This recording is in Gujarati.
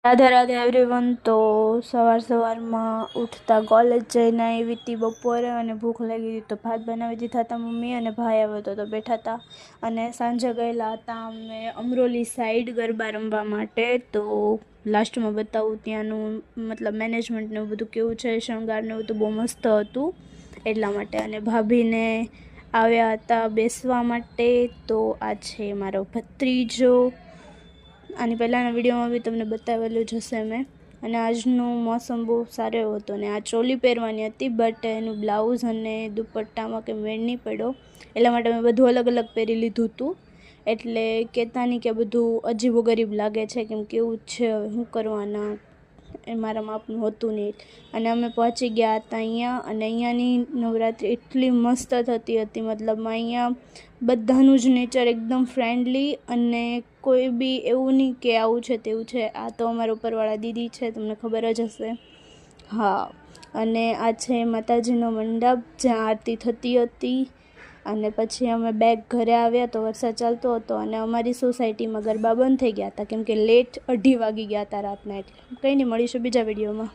રાધે રાધે એવરીવન. તો સવારમાં ઉઠતા કોલેજ જઈને આવી હતી બપોરે અને ભૂખ લાગી હતી તો ભાત બનાવી દીધા હતા મમ્મી, અને ભાઈ આવ્યો તો બેઠા હતા. અને સાંજે ગયેલા હતા અમે અમરોલી સાઈડ ગરબા રમવા માટે. તો લાસ્ટમાં બતાવું ત્યાંનું મતલબ મેનેજમેન્ટ ને એવું બધું કેવું છે, શણગાર ને એવું તો બહુ મસ્ત હતું એટલા માટે. અને ભાભીને આવ્યા હતા બેસવા માટે. તો આ છે મારો ભત્રીજો. આની પહેલાંના વિડીયોમાં બી તમને બતાવેલું જ હશે મેં. અને આજનું મોસમ બહુ સારો એવો હતો. અને આ ચોલી પહેરવાની હતી બટ એનું બ્લાઉઝ અને દુપટ્ટામાં કંઈ મેળ નહીં પડ્યો, એટલા માટે મેં બધું અલગ અલગ પહેરી લીધું હતું. એટલે કહેતા નહીં કે બધું અજીબો ગરીબ લાગે છે, કેમ કે એવું જ છે, હવે શું કરવાના, એ મારા માપનું હતું નહીં. અને અમે પહોંચી ગયા હતા અહીંયા. અને અહીંયાની નવરાત્રિ એટલી મસ્ત થતી હતી, મતલબમાં અહીંયા બધાનું જ નેચર એકદમ ફ્રેન્ડલી, અને કોઈ બી એવું નહીં કે આવું છે તેવું છે. આ તો અમારા ઉપરવાળા દીદી છે, તમને ખબર જ હશે. હા, અને આ છે માતાજીનો મંડપ જ્યાં આરતી થતી હતી. અને પછી અમે બેગ ઘરે આવ્યા તો વરસાદ ચાલતો હતો, અને અમારી સોસાયટીમાં ગરબા બંધ થઈ ગયા હતા કેમ કે લેટ 2:30 વાગી ગયા હતા રાતના. એટલે કંઈ નહીં, મળીશું બીજા વિડીયોમાં.